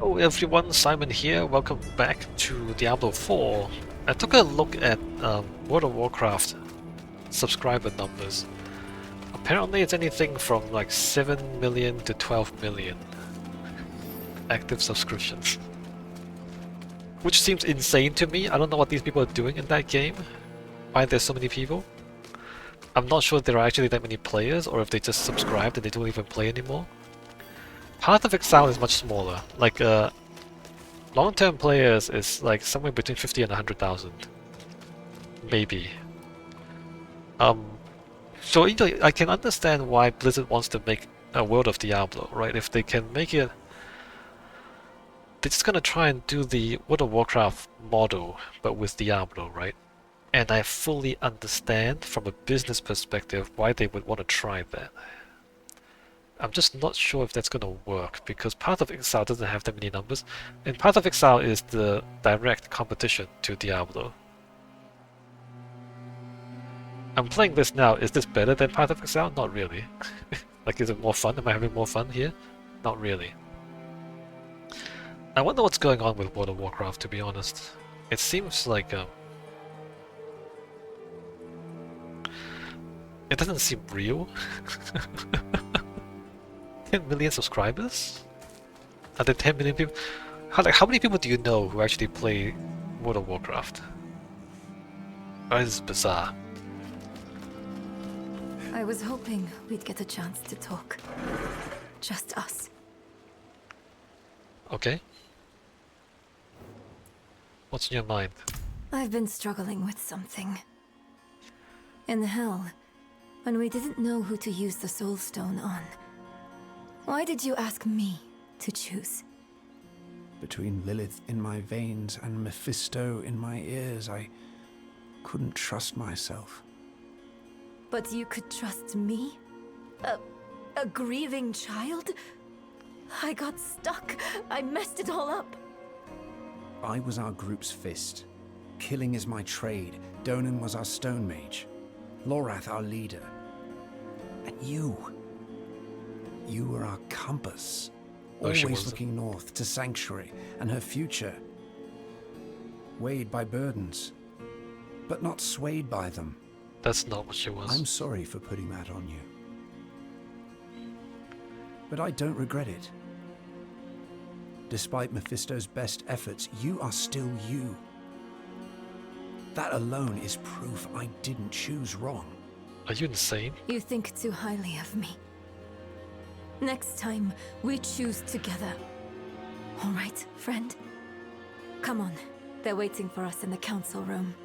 Hello everyone, Simon here. Welcome back to Diablo 4. I took a look at World of Warcraft subscriber numbers. Apparently it's anything from like 7 million to 12 million active subscriptions. Which seems insane to me. I don't know what these people are doing in that game. Why there's so many people. I'm not sure if there are actually that many players or if they just subscribed and they don't even play anymore. Path of Exile is much smaller. Like, long-term players is like somewhere between 50 and 100,000. Maybe. So you know, I can understand why Blizzard wants to make a world of Diablo, right? If they can make it... They're just gonna try and do the World of Warcraft model, but with Diablo, right? And I fully understand from a business perspective why they would want to try that. I'm just not sure if that's going to work, because Path of Exile doesn't have that many numbers, and Path of Exile is the direct competition to Diablo. I'm playing this now, is this better than Path of Exile? Not really. Like, is it more fun? Am I having more fun here? Not really. I wonder what's going on with World of Warcraft, to be honest. It seems like, it doesn't seem real. 10 million subscribers? Are there 10 million people? How many people do you know who actually play World of Warcraft? Oh, this is bizarre. I was hoping we'd get a chance to talk. Just us. Okay. What's in your mind? I've been struggling with something. In hell, when we didn't know who to use the Soul Stone on, why did you ask me to choose? Between Lilith in my veins and Mephisto in my ears, I couldn't trust myself. But you could trust me? A grieving child? I got stuck. I messed it all up. I was our group's fist. Killing is my trade. Donan was our stone mage. Lorath our leader. And you were our compass. Always looking north to Sanctuary and her future. Weighed by burdens, but not swayed by them. That's not what she was. I'm sorry for putting that on you. But I don't regret it. Despite Mephisto's best efforts, you are still you. That alone is proof I didn't choose wrong. Are you insane? You think too highly of me. Next time, we choose together. All right, friend? Come on. They're waiting for us in the council room.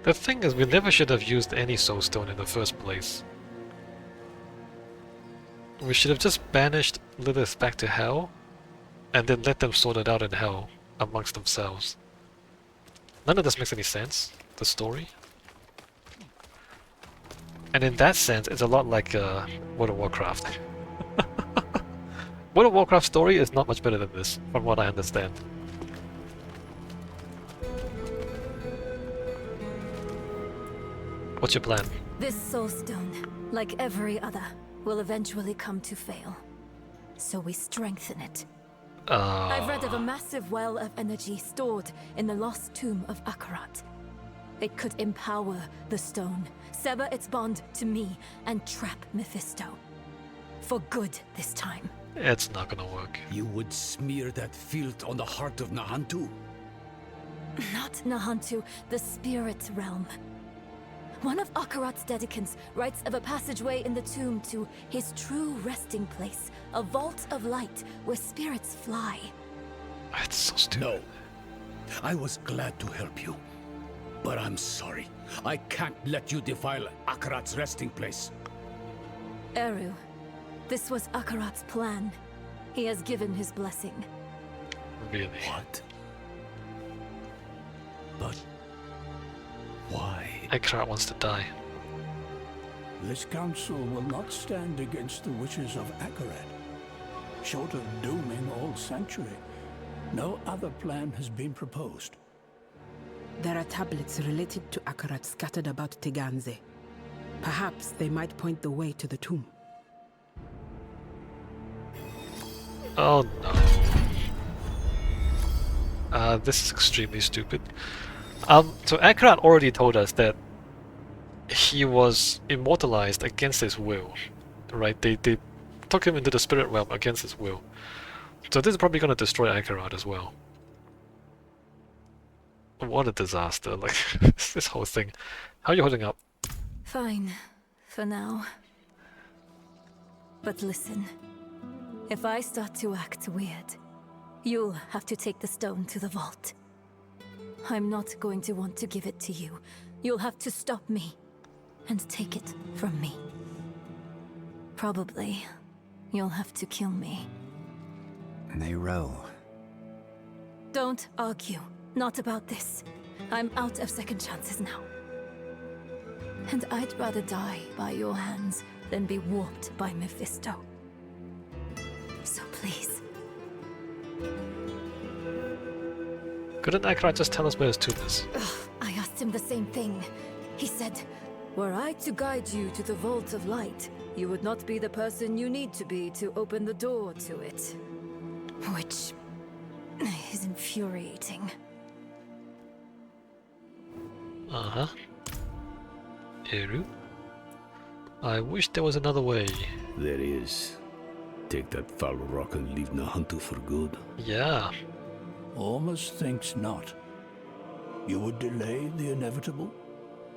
The thing is, we never should have used any Soulstone in the first place. We should have just banished Lilith back to Hell, and then let them sort it out in Hell amongst themselves. None of this makes any sense, the story. And in that sense, it's a lot like World of Warcraft. World of Warcraft story is not much better than this, from what I understand. What's your plan? This Soul Stone, like every other, will eventually come to fail. So we strengthen it. I've read of a massive well of energy stored in the lost tomb of Akarat. It could empower the stone, sever its bond to me, and trap Mephisto. For good this time. It's not gonna work. You would smear that filth on the heart of Nahantu? Not Nahantu, the spirit realm. One of Akarat's dedicants writes of a passageway in the tomb to his true resting place, a vault of light where spirits fly. It's so stupid. No. I was glad to help you. But I'm sorry. I can't let you defile Akarat's resting place. Eru, this was Akarat's plan. He has given his blessing. Really? What? But why? Akarat wants to die. This council will not stand against the wishes of Akarat. Short of dooming all Sanctuary, no other plan has been proposed. There are tablets related to Akarat scattered about Teganze. Perhaps they might point the way to the tomb. Oh no. This is extremely stupid. So Akarat already told us that he was immortalized against his will, right? They took him into the spirit realm against his will. So this is probably gonna destroy Akarat as well. What a disaster, like, this whole thing. How are you holding up? Fine, for now. But listen, if I start to act weird, you'll have to take the stone to the vault. I'm not going to want to give it to you. You'll have to stop me and take it from me. Probably, you'll have to kill me. They roll. Don't argue. Not about this. I'm out of second chances now. And I'd rather die by your hands than be warped by Mephisto. So please. Couldn't Akarat just tell us where his tomb is? I asked him the same thing. He said, were I to guide you to the Vault of Light, you would not be the person you need to be to open the door to it. Which is infuriating. Uh-huh. Eru? I wish there was another way. There is. Take that foul rock and leave Nahantu for good. Yeah. Almost thinks not. You would delay the inevitable?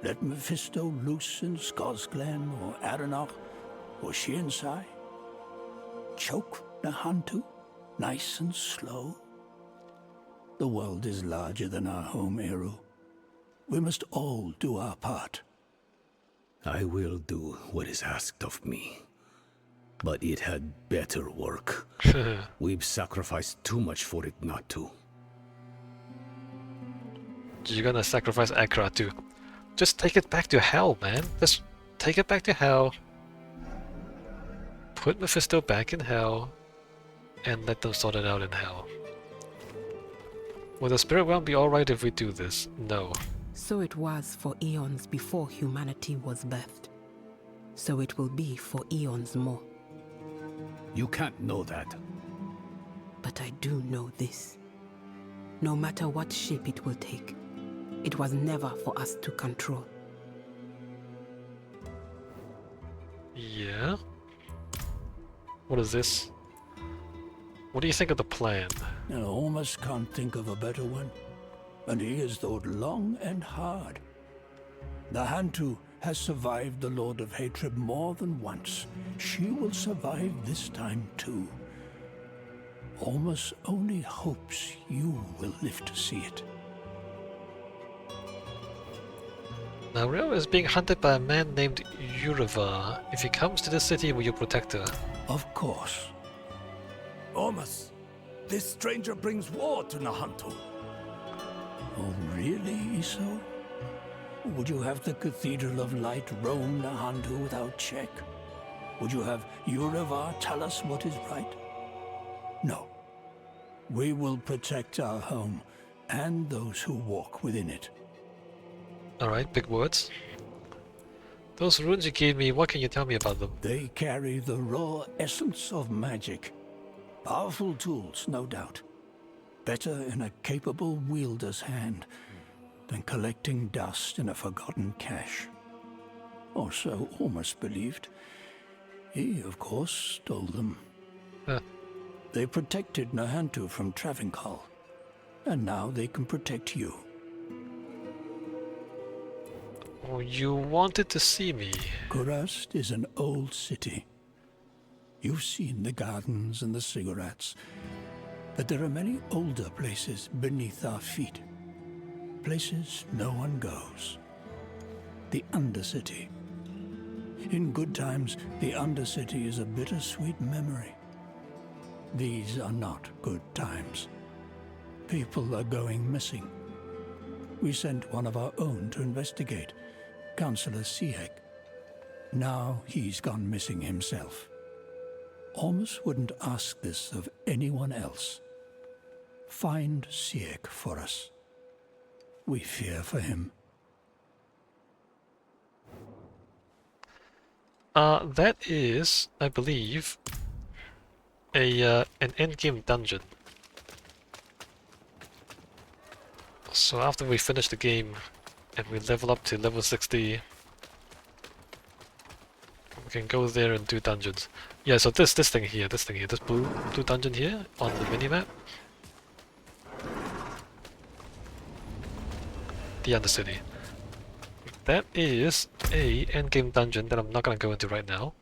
Let Mephisto loose in Skosglen or Aranach or Shiensai? Choke Nahantu, nice and slow? The world is larger than our home, Eru. We must all do our part. I will do what is asked of me. But it had better work. We've sacrificed too much for it not to. You're gonna sacrifice Akarat too. Just take it back to hell, man. Just take it back to hell. Put Mephisto back in hell. And let them sort it out in hell. Will the spirit realm be alright if we do this? No. So it was for eons before humanity was birthed. So it will be for eons more. You can't know that. But I do know this. No matter what shape it will take, it was never for us to control. Yeah? What is this? What do you think of the plan? I almost can't think of a better one. And he has thought long and hard. The Hantu has survived the Lord of Hatred more than once. She will survive this time too. Almost only hopes you will live to see it. Now Rio is being hunted by a man named Yuriva. If he comes to the city, will you protect her? Of course. Ormus, this stranger brings war to Nahantu. Oh, really, Iso? Would you have the Cathedral of Light roam Nahantu without check? Would you have Yurivar tell us what is right? No. We will protect our home and those who walk within it. Alright, big words. Those runes you gave me, what can you tell me about them? They carry the raw essence of magic. Powerful tools, no doubt. Better in a capable wielder's hand than collecting dust in a forgotten cache. Or so Ormus believed. He, of course, stole them. They protected Nahantu from Travincal, and now they can protect you. Oh, you wanted to see me. Kurast is an old city. You've seen the gardens and the cigarettes, but there are many older places beneath our feet. Places no one goes. The Undercity. In good times, the Undercity is a bittersweet memory. These are not good times. People are going missing. We sent one of our own to investigate, Councillor Sieg. Now he's gone missing himself. Ormus wouldn't ask this of anyone else. Find Sieg for us. We fear for him. That is, I believe, an endgame dungeon. So after we finish the game and we level up to level 60, we can go there and do dungeons. Yeah, so this thing here, this blue dungeon here on the minimap. The Undercity. That is a endgame dungeon that I'm not gonna go into right now.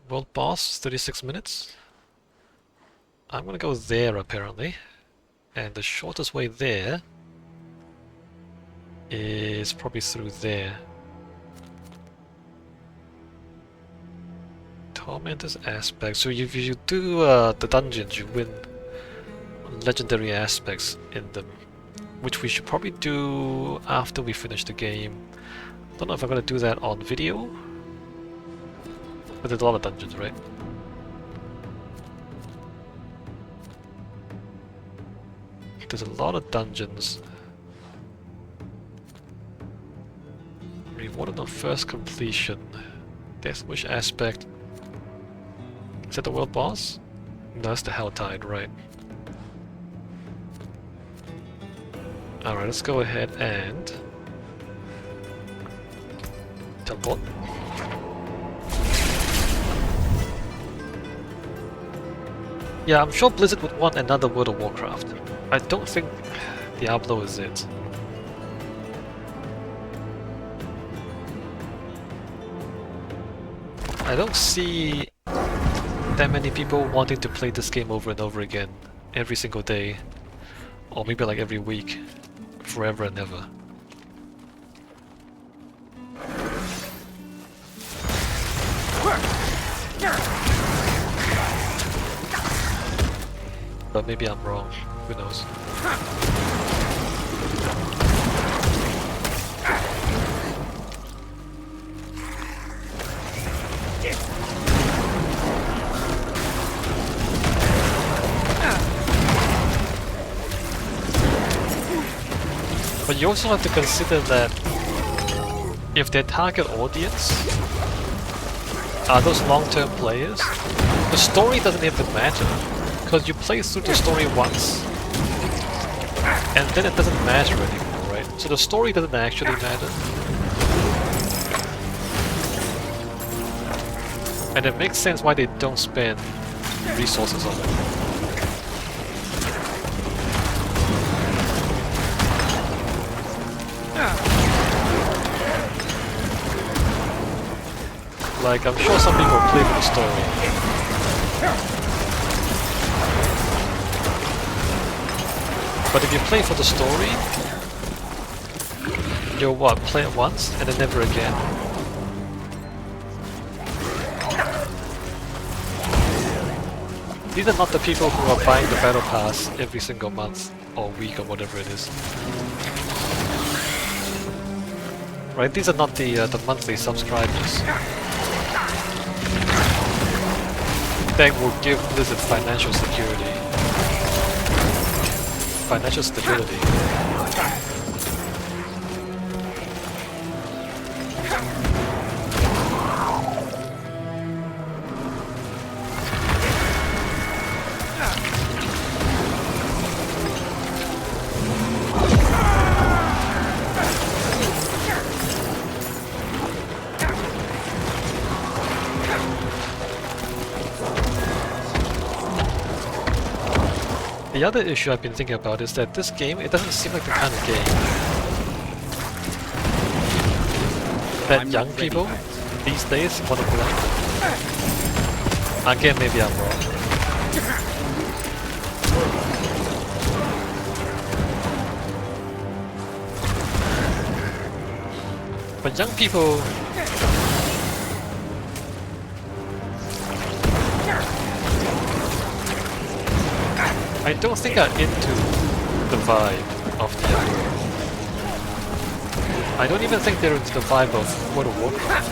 World boss, 36 minutes. I'm gonna go there apparently. And the shortest way there is probably through there. Tormentor's aspect. So if you do the dungeons, you win legendary aspects in them, which we should probably do after we finish the game. Don't know if I'm gonna do that on video, but there's a lot of dungeons, right? There's a lot of dungeons. Rewarded on first completion. Deathwish aspect. Is that the world boss? No, that's the Helltide, right. Alright, let's go ahead and teleport. Yeah, I'm sure Blizzard would want another World of Warcraft. I don't think Diablo is it. I don't see that many people wanting to play this game over and over again, every single day, or maybe like every week, forever and ever. But maybe I'm wrong, who knows. But you also have to consider that if their target audience are those long-term players, the story doesn't even matter. Because you play through the story once, and then it doesn't matter anymore, right? So the story doesn't actually matter. And it makes sense why they don't spend resources on it. Like, I'm sure some people play for the story. But if you play for the story, you'll what, play it once and then never again. These are not the people who are buying the battle pass every single month or week or whatever it is. Right, these are not the monthly subscribers. That will give Blizzard financial security. Financial stability. The other issue I've been thinking about is that this game, it doesn't seem like the kind of game that young people these days want to play. Again, maybe I'm wrong. But young people I don't think I'm into the vibe of Diablo. I don't even think they're into the vibe of World of Warcraft.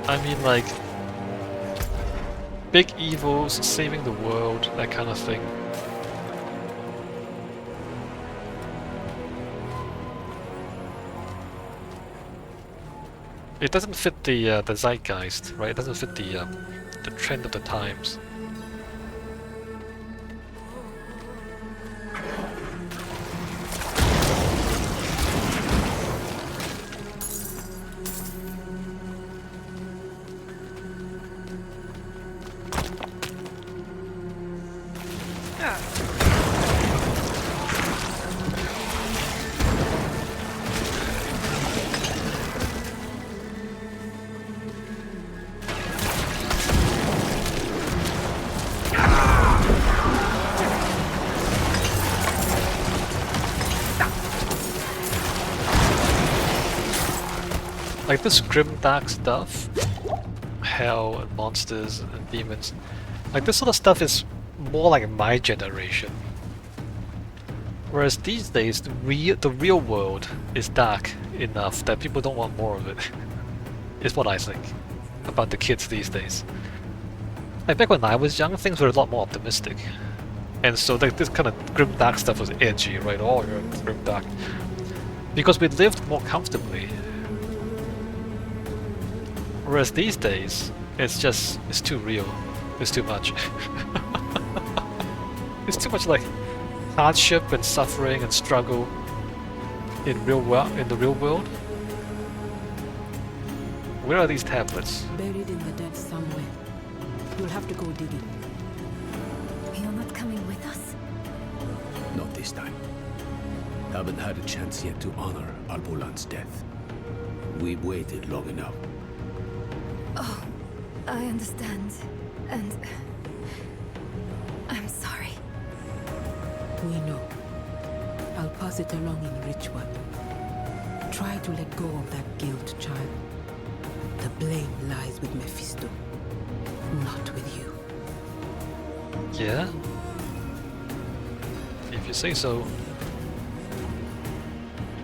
I mean, like, big evils, saving the world, that kind of thing. It doesn't fit the zeitgeist, right? It doesn't fit the trend of the times. Like this grim dark stuff, hell and monsters and demons, like this sort of stuff is more like my generation. Whereas these days, the real world is dark enough that people don't want more of it. Is what I think about the kids these days. Like back when I was young, things were a lot more optimistic. And so like this kind of grim dark stuff was edgy, right? Oh, you're grim dark. Because we lived more comfortably. Whereas these days, it's too real. It's too much. It's too much like hardship and suffering and struggle in the real world. Where are these tablets? Buried in the dead somewhere. You'll have to go digging. You're not coming with us? Not this time. Haven't had a chance yet to honor Albolan's death. We've waited long enough. Oh, I understand. And I'm sorry. We know. I'll pass it along in ritual. Try to let go of that guilt, child. The blame lies with Mephisto, not with you. Yeah? If you say so.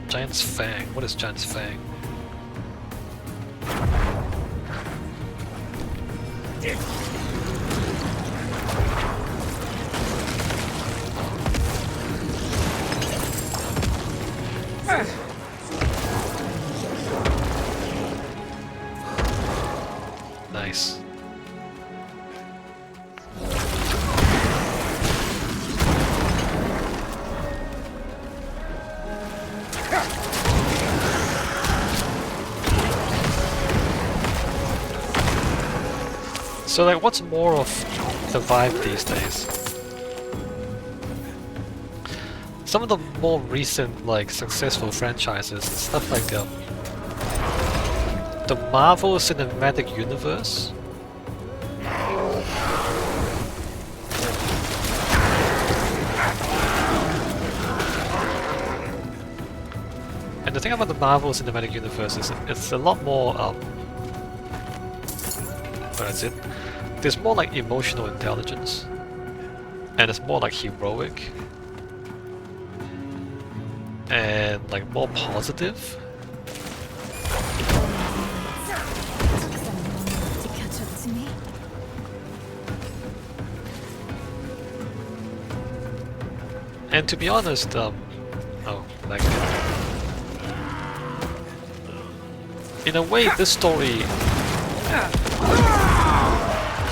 Giant's Fang. What is Giant's Fang? Nice. So like what's more of the vibe these days? Some of the more recent like successful franchises, stuff like the Marvel Cinematic Universe. And the thing about the Marvel Cinematic Universe is it's a lot more what is it? There's more like emotional intelligence, and it's more like heroic, and like more positive. To catch up to me? And to be honest, oh, like in a way, this story.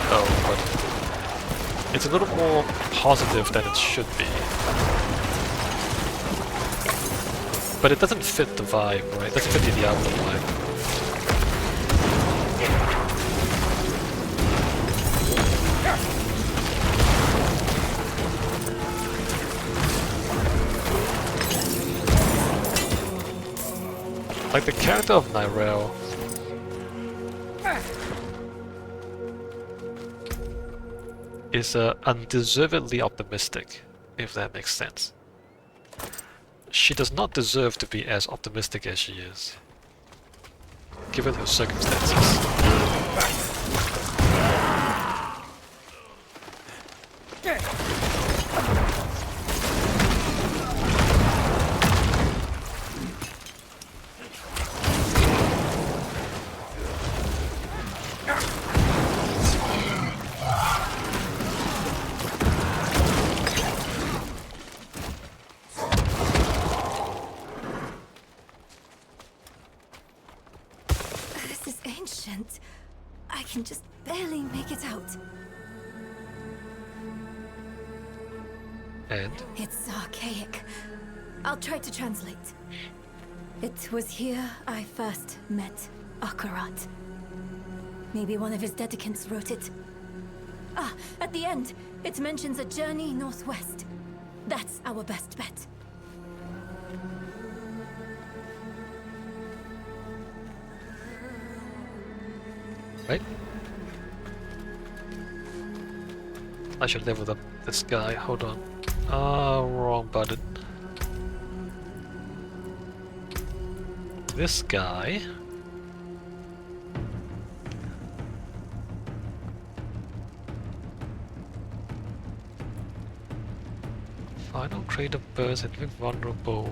Oh, but it's a little more positive than it should be. But it doesn't fit the vibe, right? It doesn't fit the Diablo vibe. Like the character of Nyrel. Is undeservedly optimistic, if that makes sense. She does not deserve to be as optimistic as she is, given her circumstances. ancient. I can just barely make it out. And? It's archaic. I'll try to translate. It was here I first met Akarat. Maybe one of his dedicants wrote it. Ah, at the end, it mentions a journey northwest. That's our best bet. Right? I should level up this guy. Hold on. Wrong button. This guy. Final crate of birds and make vulnerable.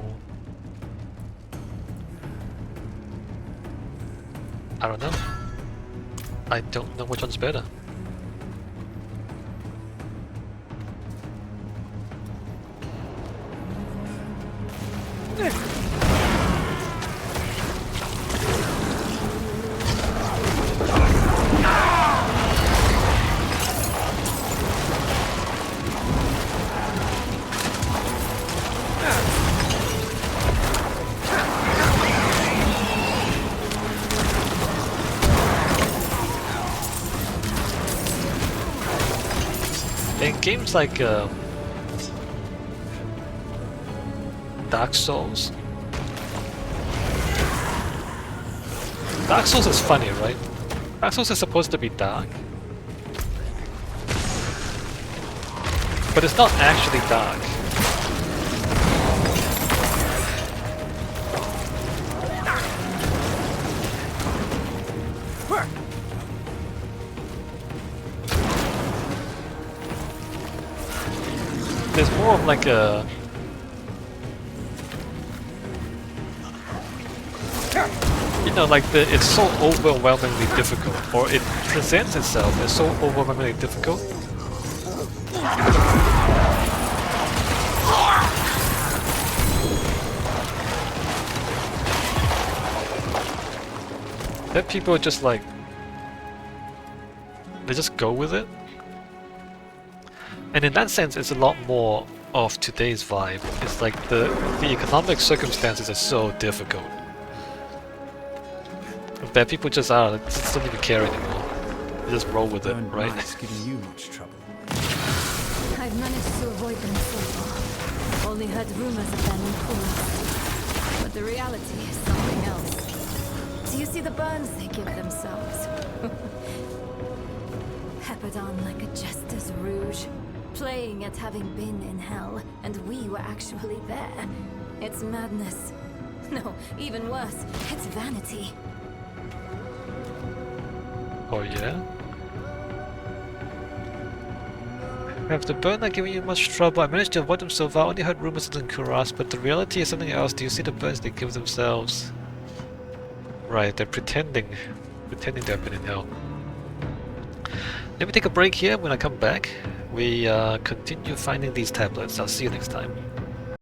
I don't know. I don't know which one's better. In games like Dark Souls. Dark Souls is funny, right? Dark Souls is supposed to be dark. But it's not actually dark. There's more of like a... You know, like it's so overwhelmingly difficult, or it presents itself as so overwhelmingly difficult. That people just like... They just go with it. And in that sense, it's a lot more of today's vibe. It's like the economic circumstances are so difficult that people just just don't even care anymore. They just roll with it, right? It's giving you much trouble. I've managed to avoid them so far. Only heard rumors of them in Kuros. But the reality is something else. Do you see the burns they give themselves? Peppered on like a jester's rouge. Playing at having been in hell, and we were actually there. It's madness. No, even worse, it's vanity. Oh yeah? Have the burn not giving you much trouble? I managed to avoid them so far. I only heard rumors in Kuras, but the reality is something else. Do you see the burns they give themselves? Right, they're pretending they've been in hell. Let me take a break here. When I come back, we continue finding these tablets. I'll see you next time.